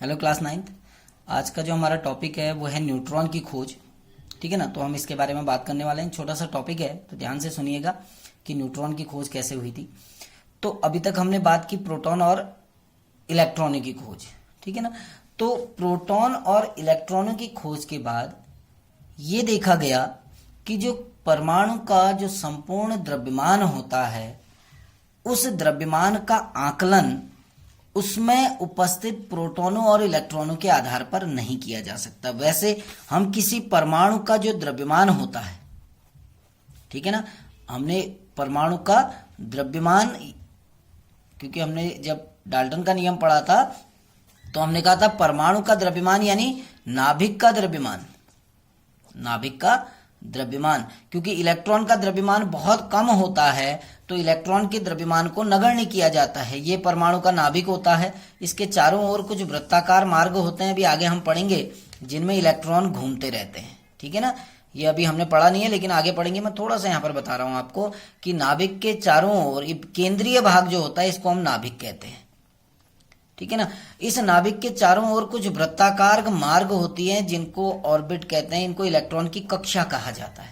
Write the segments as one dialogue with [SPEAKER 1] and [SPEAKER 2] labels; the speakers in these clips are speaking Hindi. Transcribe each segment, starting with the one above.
[SPEAKER 1] Hello class ninth. आज का जो हमारा टॉपिक है वो है न्यूट्रॉन की खोज। ठीक है ना, तो हम इसके बारे में बात करने वाले हैं। छोटा सा टॉपिक है तो ध्यान से सुनिएगा कि न्यूट्रॉन की खोज कैसे हुई थी। तो अभी तक हमने बात की प्रोटॉन और इलेक्ट्रॉनों की खोज। ठीक है ना, तो प्रोटॉन और इलेक्ट्रॉनों की खोज के बाद ये देखा गया कि जो परमाणु का जो संपूर्ण द्रव्यमान होता है उस द्रव्यमान का आकलन उसमें उपस्थित प्रोटॉनों और इलेक्ट्रॉनों के आधार पर नहीं किया जा सकता। वैसे हम किसी परमाणु का जो द्रव्यमान होता है, ठीक है ना, हमने परमाणु का द्रव्यमान, क्योंकि हमने जब डाल्टन का नियम पढ़ा था तो हमने कहा था परमाणु का द्रव्यमान यानी नाभिक का द्रव्यमान, नाभिक का द्रव्यमान, क्योंकि इलेक्ट्रॉन का द्रव्यमान बहुत कम होता है तो इलेक्ट्रॉन के द्रव्यमान को नगण्य किया जाता है। ये परमाणु का नाभिक होता है, इसके चारों ओर कुछ वृत्ताकार मार्ग होते हैं, अभी आगे हम पढ़ेंगे, जिनमें इलेक्ट्रॉन घूमते रहते हैं। ठीक है ना, ये अभी हमने पढ़ा नहीं है लेकिन आगे पढ़ेंगे। मैं थोड़ा सा यहाँ पर बता रहा हूँ आपको कि नाभिक के चारों ओर केंद्रीय भाग जो होता है इसको हम नाभिक कहते हैं। ठीक है ना, इस नाभिक के चारों ओर कुछ वृत्ताकार मार्ग होती हैं जिनको ऑर्बिट कहते हैं, इनको इलेक्ट्रॉन की कक्षा कहा जाता है।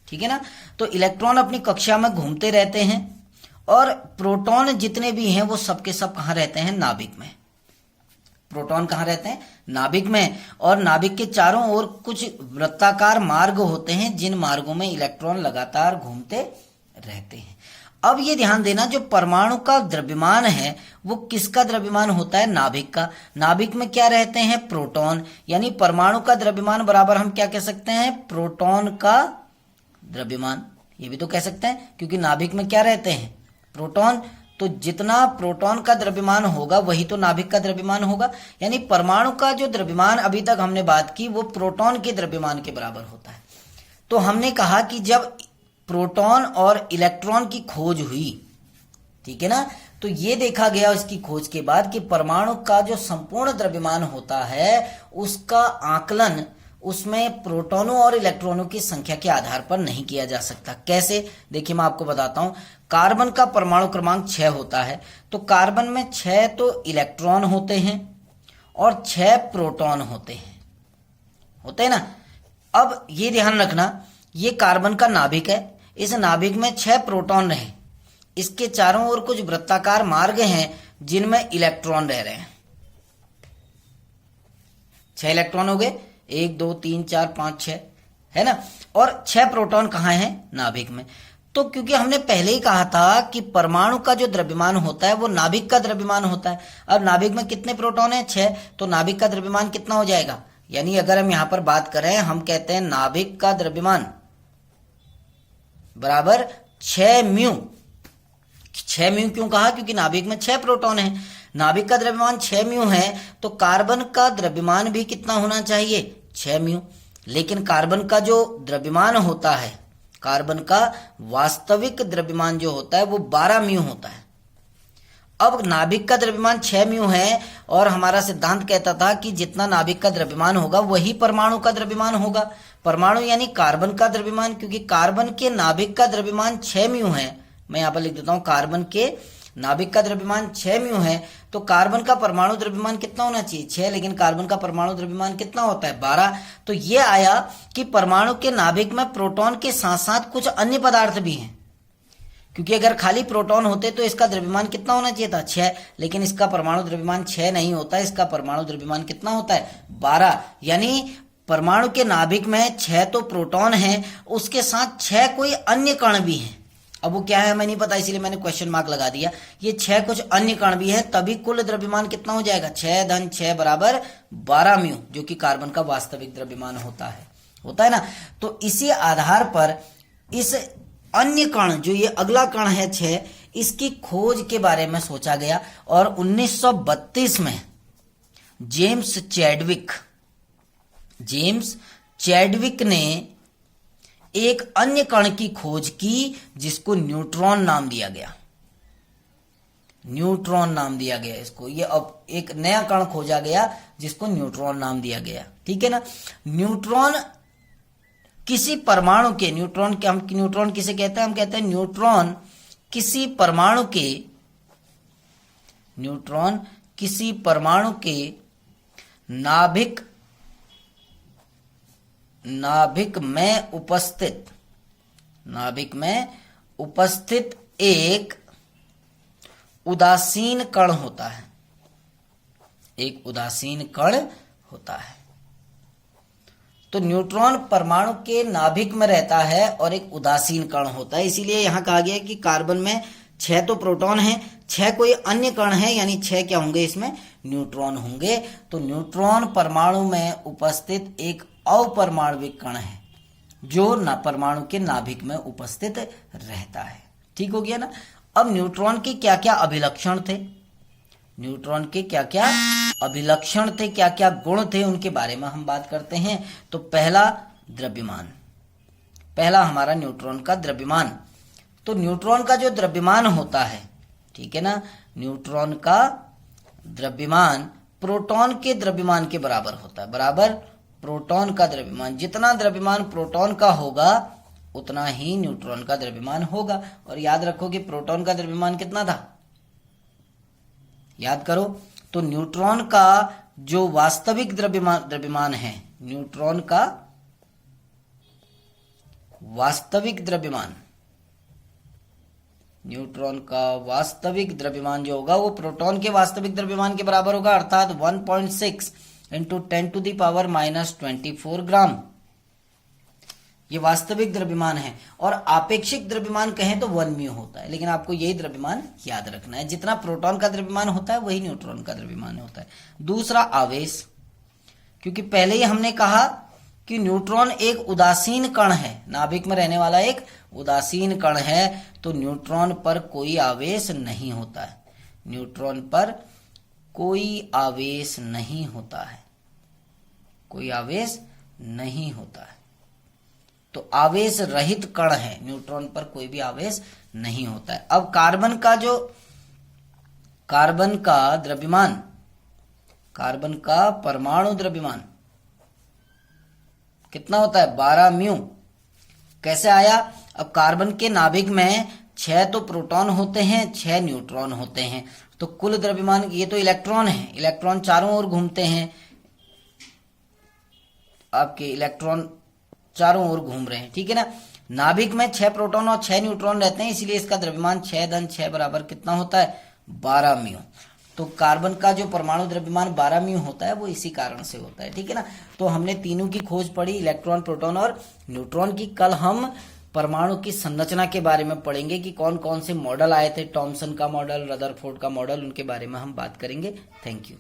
[SPEAKER 1] ठीक है ना, तो इलेक्ट्रॉन अपनी कक्षा में घूमते रहते हैं और प्रोटॉन जितने भी हैं वो सबके सब कहाँ रहते हैं? नाभिक में। प्रोटॉन कहाँ रहते हैं? नाभिक में। और नाभिक के चारों ओर कुछ वृत्ताकार मार्ग होते हैं जिन मार्गों में इलेक्ट्रॉन लगातार घूमते रहते हैं। अब ये ध्यान देना, जो परमाणु का द्रव्यमान है वो किसका द्रव्यमान होता है? नाभिक का। नाभिक में क्या रहते हैं? प्रोटॉन। यानी परमाणु का द्रव्यमान बराबर हम क्या कह सकते हैं? प्रोटॉन का द्रव्यमान। ये भी तो कह सकते हैं क्योंकि नाभिक में क्या रहते हैं? प्रोटॉन। तो जितना प्रोटॉन का द्रव्यमान होगा वही तो नाभिक का द्रव्यमान होगा। यानी परमाणु का जो द्रव्यमान अभी तक हमने बात की वो प्रोटॉन के द्रव्यमान के बराबर होता है। तो हमने कहा कि जब प्रोटॉन और इलेक्ट्रॉन की खोज हुई, ठीक है ना, तो ये देखा गया उसकी खोज के बाद कि परमाणु का जो संपूर्ण द्रव्यमान होता है उसका आकलन उसमें प्रोटॉनों और इलेक्ट्रॉनों की संख्या के आधार पर नहीं किया जा सकता। कैसे? देखिए मैं आपको बताता हूं। कार्बन का परमाणु क्रमांक 6 होता है, तो कार्बन में 6 तो इलेक्ट्रॉन होते हैं और 6 प्रोटॉन होते हैं ना। अब ये ध्यान रखना, ये कार्बन का नाभिक है, इस नाभिक में 6 प्रोटॉन रहे, इसके चारों ओर कुछ वृत्ताकार मार्ग हैं जिनमें इलेक्ट्रॉन रह रहे हैं। 6 इलेक्ट्रॉन हो गए, 1 2 3 4 5 6, है ना। और 6 प्रोटॉन कहाँ हैं? नाभिक में। तो क्योंकि हमने पहले ही कहा था कि परमाणु का जो द्रव्यमान होता है वो नाभिक का द्रव्यमान होता है। अब नाभिक में कितने प्रोटॉन हैं? 6, तो नाभिक का द्रव्यमान कितना हो जाएगा? यानी अगर हम यहां पर बात करें, हम कहते हैं नाभिक का द्रव्यमान बराबर 6 म्यू। 6 म्यू क्यों कहा? क्योंकि नाभिक में 6 प्रोटॉन है। नाभिक का द्रव्यमान 6 म्यू है तो कार्बन का द्रव्यमान भी कितना होना चाहिए? 6 म्यू। लेकिन कार्बन का जो द्रव्यमान होता है, कार्बन का वास्तविक द्रव्यमान जो होता है वो 12 म्यू होता है। अब नाभिक का द्रव्यमान 6 म्यू है और हमारा सिद्धांत कहता था कि जितना नाभिक का द्रव्यमान होगा वही परमाणु का द्रव्यमान होगा। परमाणु यानी कार्बन का द्रव्यमान, क्योंकि कार्बन के नाभिक का द्रव्यमान 6 म्यू है। मैं यहां पर लिख देता हूं, कार्बन के नाभिक का द्रव्यमान 6 म्यू है तो कार्बन का परमाणु द्रव्यमान कितना होना चाहिए? 6, लेकिन कार्बन का परमाणु द्रव्यमान कितना होता है? 12। तो ये आया कि परमाणु के नाभिक में प्रोटॉन के साथ साथ कुछ अन्य पदार्थ भी हैं, क्योंकि अगर खाली प्रोटॉन होते तो इसका द्रव्यमान कितना होना चाहिए था? 6, लेकिन इसका परमाणु द्रव्यमान 6 नहीं होता, इसका परमाणु द्रव्यमान कितना होता है? 12। यानी परमाणु के नाभिक में 6 तो प्रोटॉन है, उसके साथ 6 कोई अन्य कण भी हैं। अब वो क्या है हमें नहीं पता, इसीलिए मैंने क्वेश्चन मार्क लगा दिया। ये 6 कुछ अन्य कण भी है, तभी कुल द्रव्यमान कितना हो जाएगा? 6 धन 6 बराबर 12 म्यू, जो कि कार्बन का वास्तविक द्रव्यमान होता है ना। तो इसी आधार पर इस अन्य कण, जो ये अगला कण है 6, इसकी खोज के बारे में सोचा गया और 1932 में जेम्स चैडविक ने एक अन्य कण की खोज की जिसको न्यूट्रॉन नाम दिया गया। न्यूट्रॉन नाम दिया गया इसको। ये अब एक नया कण खोजा गया जिसको न्यूट्रॉन नाम दिया गया। ठीक है ना। न्यूट्रॉन किसी परमाणु के, न्यूट्रॉन के हम न्यूट्रॉन किसे कहते हैं? हम कहते हैं न्यूट्रॉन किसी परमाणु के नाभिक में उपस्थित एक उदासीन कण होता है। एक उदासीन कण होता है। तो न्यूट्रॉन परमाणु के नाभिक में रहता है और एक उदासीन कण होता है। इसीलिए यहां कहा गया कि कार्बन में 6 तो प्रोटॉन हैं, 6 कोई अन्य कण है, यानी 6 क्या होंगे इसमें, न्यूट्रॉन होंगे। तो न्यूट्रॉन परमाणु में उपस्थित एक अपरमाणविक कण है जो परमाणु के नाभिक में उपस्थित रहता है। ठीक हो गया ना। अब न्यूट्रॉन के क्या क्या अभिलक्षण थे, न्यूट्रॉन के क्या क्या अभिलक्षण थे, क्या क्या गुण थे, उनके बारे में हम बात करते हैं। तो पहला द्रव्यमान, पहला हमारा न्यूट्रॉन का द्रव्यमान। तो न्यूट्रॉन का जो द्रव्यमान होता है, ठीक है ना, न्यूट्रॉन का द्रव्यमान प्रोटॉन के द्रव्यमान के बराबर होता है, बराबर प्रोटॉन का द्रव्यमान। जितना द्रव्यमान प्रोटॉन का होगा उतना ही न्यूट्रॉन का द्रव्यमान होगा। और याद रखो कि प्रोटॉन का द्रव्यमान कितना था, याद करो। तो न्यूट्रॉन का जो वास्तविक द्रव्यमान है, न्यूट्रॉन का वास्तविक द्रव्यमान, न्यूट्रॉन का वास्तविक द्रव्यमान जो होगा वो प्रोटॉन के वास्तविक द्रव्यमान के बराबर होगा, अर्थात 1.6 इंटू 10⁻⁻24 ग्राम। ये वास्तविक द्रव्यमान है। और आपेक्षिक द्रव्यमान कहें तो 1 म्यू होता है, लेकिन आपको यही द्रव्यमान याद रखना है। जितना प्रोटॉन का द्रव्यमान होता है वही न्यूट्रॉन का द्रव्यमान होता है। दूसरा आवेश, क्योंकि पहले ही हमने कहा कि न्यूट्रॉन एक उदासीन कण है, नाभिक में रहने वाला एक उदासीन कण है, तो न्यूट्रॉन पर कोई आवेश नहीं होता है, न्यूट्रॉन पर कोई आवेश नहीं होता है, कोई आवेश नहीं होता है। तो आवेश रहित कण है, न्यूट्रॉन पर कोई भी आवेश नहीं होता है। अब कार्बन का द्रव्यमान, कार्बन का परमाणु द्रव्यमान कितना होता है, 12 म्यू। कैसे आया, अब कार्बन के नाभिक में 6 तो प्रोटॉन होते हैं, 6 न्यूट्रॉन होते हैं। तो कुल द्रव्यमान, ये तो इलेक्ट्रॉन है, इलेक्ट्रॉन चारों ओर घूमते हैं, आपके इलेक्ट्रॉन चारों ओर घूम रहे हैं, ठीक है ना। नाभिक में 6 प्रोटॉन और 6 न्यूट्रॉन रहते हैं, इसलिए इसका द्रव्यमान 6 धन 6 बराबर कितना होता है, 12 म्यू। तो कार्बन का जो परमाणु द्रव्यमान 12 म्यू होता है वो इसी कारण से होता है, ठीक है ना। तो हमने तीनों की खोज पढ़ी, इलेक्ट्रॉन, प्रोटॉन और न्यूट्रॉन की। कल हम परमाणु की संरचना के बारे में पढ़ेंगे कि कौन कौन से मॉडल आए थे, टॉमसन का मॉडल, रदरफोर्ड का मॉडल, उनके बारे में हम बात करेंगे। Thank you.